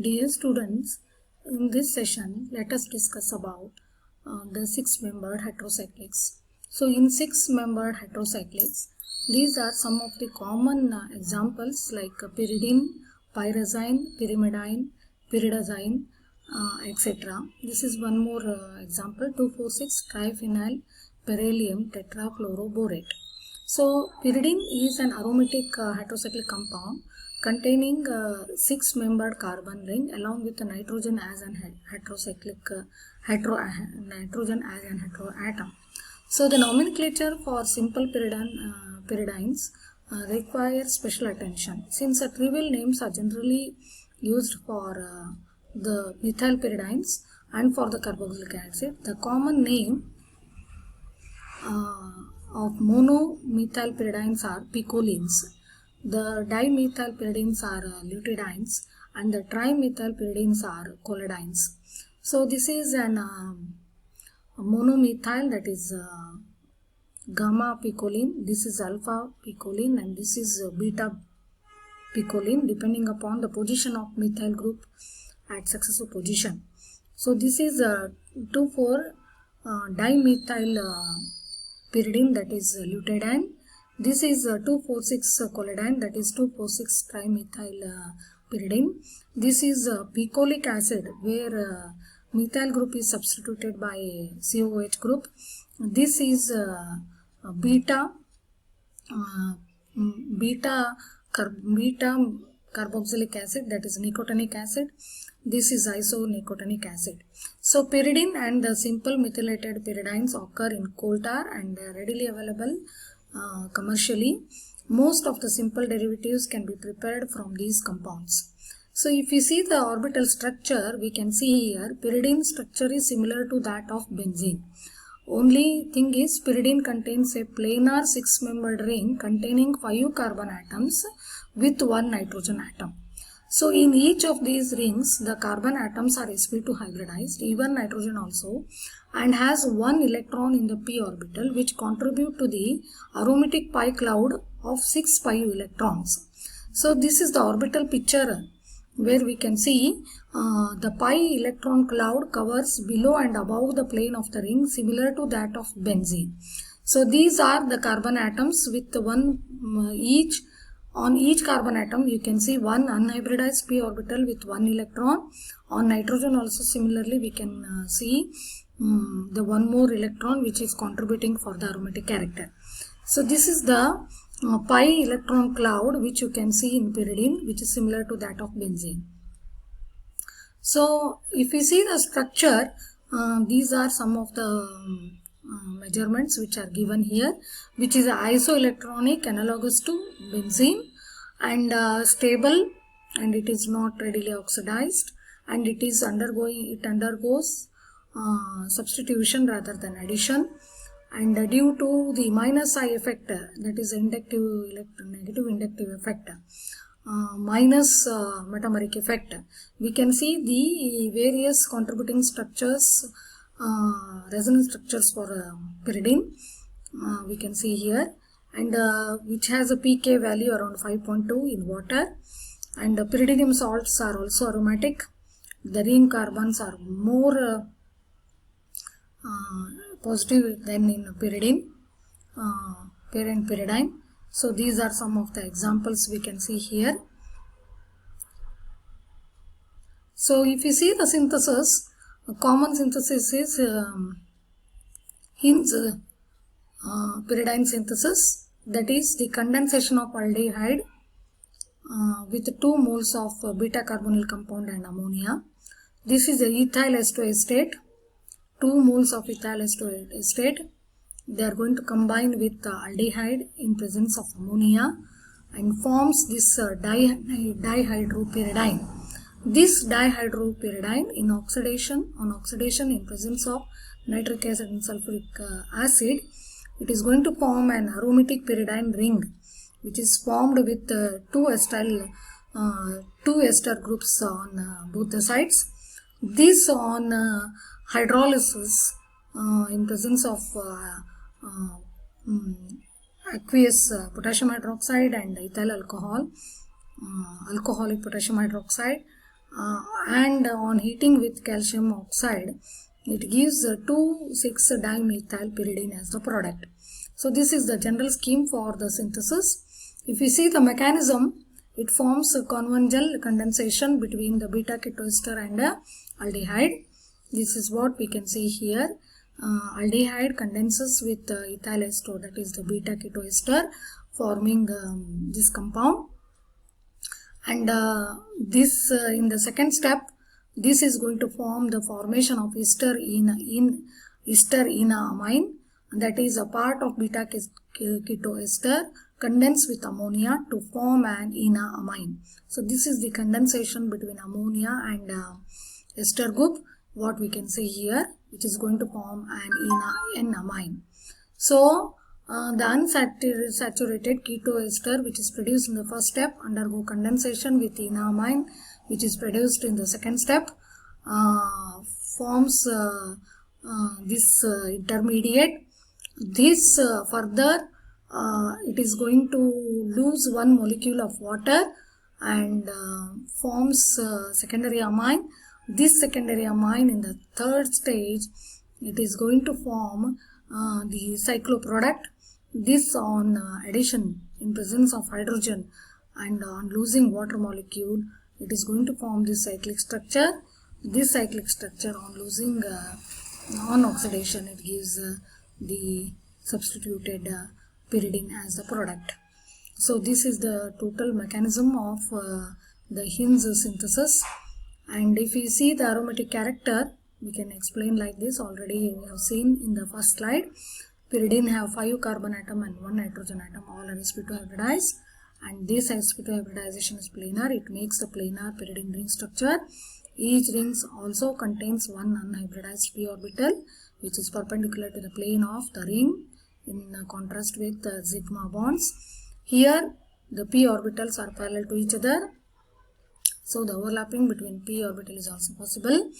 Dear students, in this session, let us discuss about the six-membered heterocyclics. So, in six-membered heterocyclics, these are some of the common examples like pyridine, pyrazine, pyrimidine, pyridazine, etc. This is one more example, 2,4,6-triphenyl beryllium tetrafluoroborate. So, pyridine is an aromatic heterocyclic compound containing a six-membered carbon ring along with the nitrogen as an heterocyclic nitrogen as an heteroatom. So, the nomenclature for simple pyridines requires special attention since the trivial names are generally used for the methyl pyridines and for the carboxylic acid. The common name of monomethyl pyridines are picolines. The dimethyl pyridines are lutidines and the trimethyl pyridines are collidines. So this is an monomethyl, that is gamma picoline, this is alpha picoline, and this is beta picoline depending upon the position of methyl group at successive position. So this is 2,4-dimethyl pyridine, that is lutidine. This is 2,4,6-collidine, that is 2,4,6-trimethyl pyridine. This is picolic acid, where methyl group is substituted by COOH group. This is beta carboxylic acid, that is nicotinic acid. This is isonicotinic acid. So pyridine and the simple methylated pyridines occur in coal tar and are readily available commercially. Most of the simple derivatives can be prepared from these compounds. So if you see the orbital structure, we can see here pyridine structure is similar to that of benzene. Only thing is, pyridine contains a planar six-membered ring containing 5 carbon atoms with 1 nitrogen atom. So in each of these rings, the carbon atoms are sp2 hybridized, even nitrogen also, and has 1 electron in the p orbital, which contribute to the aromatic pi cloud of 6 pi electrons. So this is the orbital picture where we can see the pi electron cloud covers below and above the plane of the ring, similar to that of benzene. So these are the carbon atoms with one each. On each carbon atom, you can see 1 unhybridized p orbital with 1 electron. On nitrogen also similarly we can see the one more electron which is contributing for the aromatic character. So this is the pi electron cloud which you can see in pyridine, which is similar to that of benzene. So if you see the structure, these are some of the measurements which are given here, which is isoelectronic analogous to benzene and stable, and it is not readily oxidized, and it undergoes substitution rather than addition, and due to the minus I effect, that is negative inductive effect, minus metameric effect, we can see the various contributing structures, resonance structures for pyridine, we can see here, and which has a pK value around 5.2 in water, and pyridinium salts are also aromatic. The ring carbons are more positive than in pyridine, parent pyridine. So these are some of the examples we can see here. So if you see the synthesis, common synthesis is Hinz pyridine synthesis, that is the condensation of aldehyde with 2 moles of beta carbonyl compound and ammonia. This is the ethyl esteoestate, 2 moles of ethyl esteoestate. They are going to combine with aldehyde in presence of ammonia and forms this dihydropyridine. This dihydropyridine on oxidation in presence of nitric acid and sulfuric acid, it is going to form an aromatic pyridine ring, which is formed with 2 ester groups on both the sides. This on hydrolysis in presence of aqueous potassium hydroxide and ethyl alcohol, alcoholic potassium hydroxide, and on heating with calcium oxide, it gives 2,6-dimethyl-pyridine as the product. So this is the general scheme for the synthesis. If you see the mechanism, it forms a conventional condensation between the beta ketoester and aldehyde. This is what we can see here. Aldehyde condenses with ethyl ester, that is the beta ketoester, forming this compound. And this in the second step, this is going to form the formation of ester in amine, that is a part of beta ketoester condensed with ammonia to form an amine. So this is the condensation between ammonia and ester group, what we can see here, which is going to form an amine. So the unsaturated ketoester, which is produced in the first step, undergo condensation with amine, which is produced in the second step, forms this intermediate. This further it is going to lose one molecule of water and forms secondary amine. This secondary amine in the third stage, it is going to form the cycloproduct. This on addition in presence of hydrogen and on losing water molecule, it is going to form this cyclic structure. This cyclic structure on losing non-oxidation, it gives the substituted pyridine as the product. So this is the total mechanism of the Hinz synthesis. And if we see the aromatic character, we can explain like this. Already we have seen in the first slide. Pyridine have 5 carbon atom and 1 nitrogen atom, all are sp2 hybridized, and this sp2 hybridization is planar. It makes a planar pyridine ring structure. Each ring also contains one unhybridized p orbital, which is perpendicular to the plane of the ring, in contrast with the sigma bonds. Here the p orbitals are parallel to each other, so the overlapping between p orbital is also possible.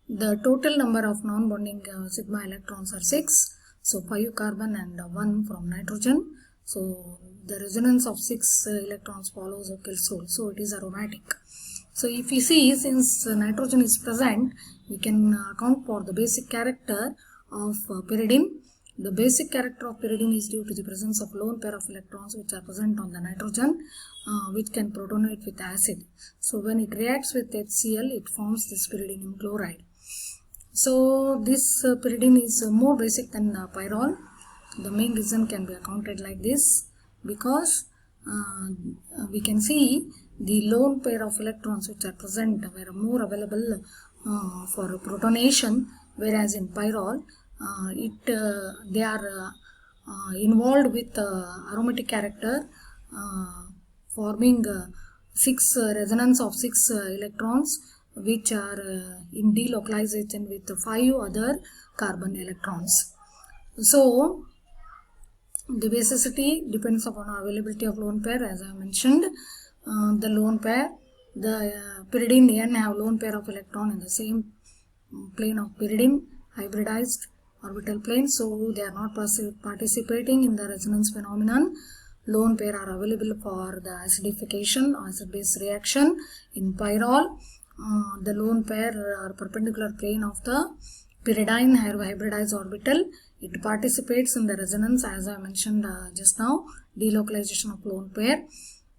The total number of non-bonding sigma electrons are 6. So 5 carbon and 1 from nitrogen. So the resonance of 6 electrons follows a Kills rule. So it is aromatic. So if you see, since nitrogen is present, we can account for the basic character of pyridine. The basic character of pyridine is due to the presence of lone pair of electrons which are present on the nitrogen, which can protonate with acid. So when it reacts with HCl, it forms this pyridinium chloride. So this pyridine is more basic than pyrrole. The main reason can be accounted like this, because we can see the lone pair of electrons which are present were more available for protonation, whereas in pyrrole they are involved with aromatic character, forming 6 resonance of 6 electrons, which are in delocalization with 5 other carbon electrons. So the basicity depends upon availability of lone pair, as I mentioned. The lone pair, the pyridine N have lone pair of electron in the same plane of pyridine, hybridized orbital plane, so they are not participating in the resonance phenomenon. Lone pair are available for the acidification, acid-base reaction. In pyrrole, the lone pair are perpendicular plane of the pyridine hybridized orbital. It participates in the resonance, as I mentioned just now. Delocalization of lone pair,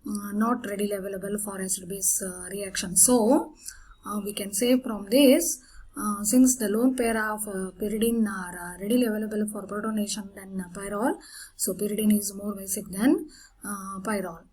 not readily available for acid-base reaction. So we can say from this, since the lone pair of pyridine are readily available for protonation than pyrrole, so pyridine is more basic than pyrrole.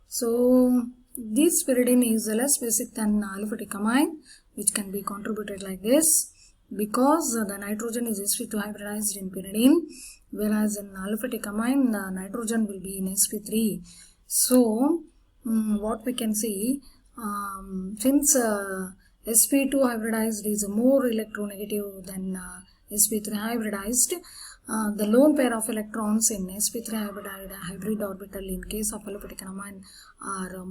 So this pyridine is less basic than aliphatic amine, which can be contributed like this, because the nitrogen is sp2 hybridized in pyridine, whereas in aliphatic amine the nitrogen will be in sp3. So what we can see, since sp2 hybridized is more electronegative than sp3 hybridized, the lone pair of electrons in sp3 hybrid orbital in case of aliphatic amine are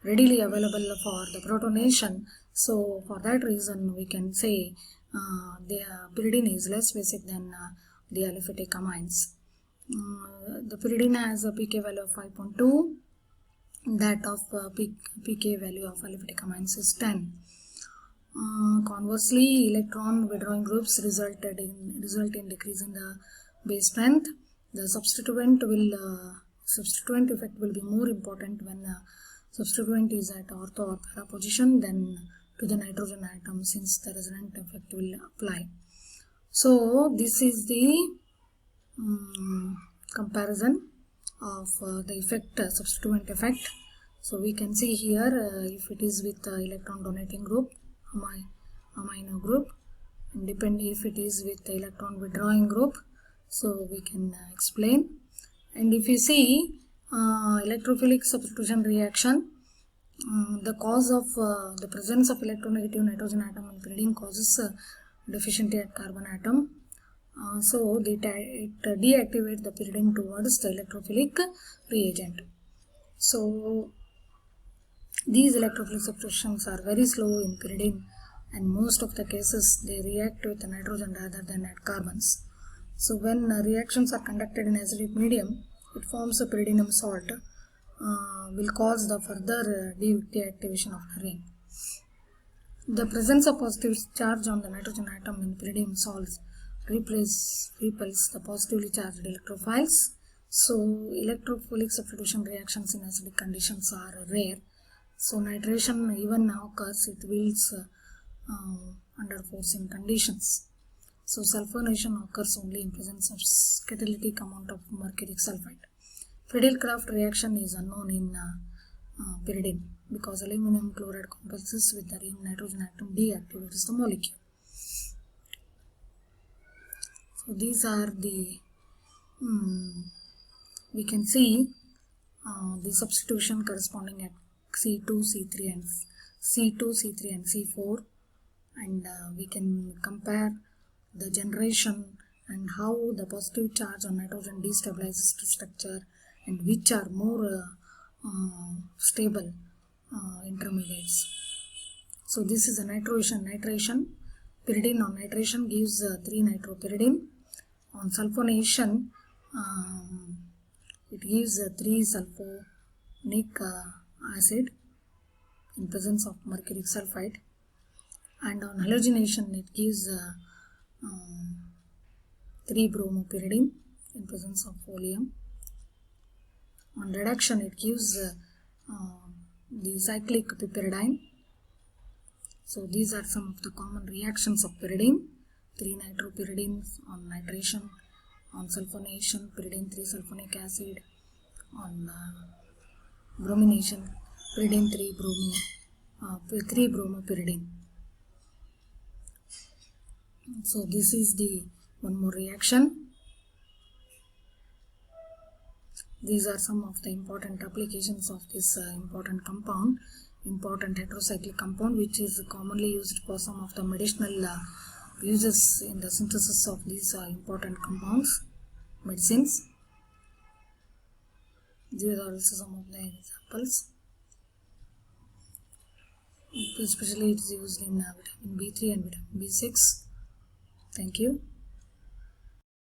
readily available for the protonation. So for that reason we can say the pyridine is less basic than the aliphatic amines. The pyridine has a pK value of 5.2 that of pK value of aliphatic amines is 10. Conversely, electron withdrawing groups result in decrease in the base strength. The substituent effect will be more important when substituent is at ortho or para position than to the nitrogen atom, since the resonant effect will apply. So this is the comparison of the effect, substituent effect. So we can see here if it is with electron donating group, amino group, and depending if it is with the electron withdrawing group, so we can explain. And if you see electrophilic substitution reaction, the cause of the presence of electronegative nitrogen atom in pyridine causes deficiency at carbon atom. So it deactivates the pyridine towards the electrophilic reagent. So these electrophilic substitutions are very slow in pyridine, and most of the cases they react with nitrogen rather than at carbons. So when reactions are conducted in acidic medium, it forms a pyridinium salt, will cause the further deactivation of the ring. The presence of positive charge on the nitrogen atom in pyridinium salts repels the positively charged electrophiles. So electrophilic substitution reactions in acidic conditions are rare. So nitration even occurs, it wills under forcing conditions. So sulfonation occurs only in presence of catalytic amount of mercuric sulfide. Friedel-Crafts reaction is unknown in pyridine because aluminum chloride complexes with the ring nitrogen atom deactivates the molecule. So these are the we can see the substitution corresponding at C2, C3 and C4, and we can compare the generation and how the positive charge on nitrogen destabilizes the structure and which are more stable intermediates. So this is a nitration. Pyridine on nitration gives 3-nitropyridine. On sulfonation, it gives 3-sulfonic acid in presence of mercuric sulfide, and on halogenation it gives 3-bromopyridine in presence of oleum. On reduction it gives the cyclic piperidine. So these are some of the common reactions of pyridine. 3-nitropyridine on nitration, on sulfonation, pyridine 3-sulfonic acid, on bromination, pyridine 3-bromopyridine. So this is the one more reaction. These are some of the important applications of this important heterocyclic compound, which is commonly used for some of the medicinal uses in the synthesis of these important compounds, medicines. These are also some of the examples. Especially it is used in vitamin B3 and vitamin B6. Thank you.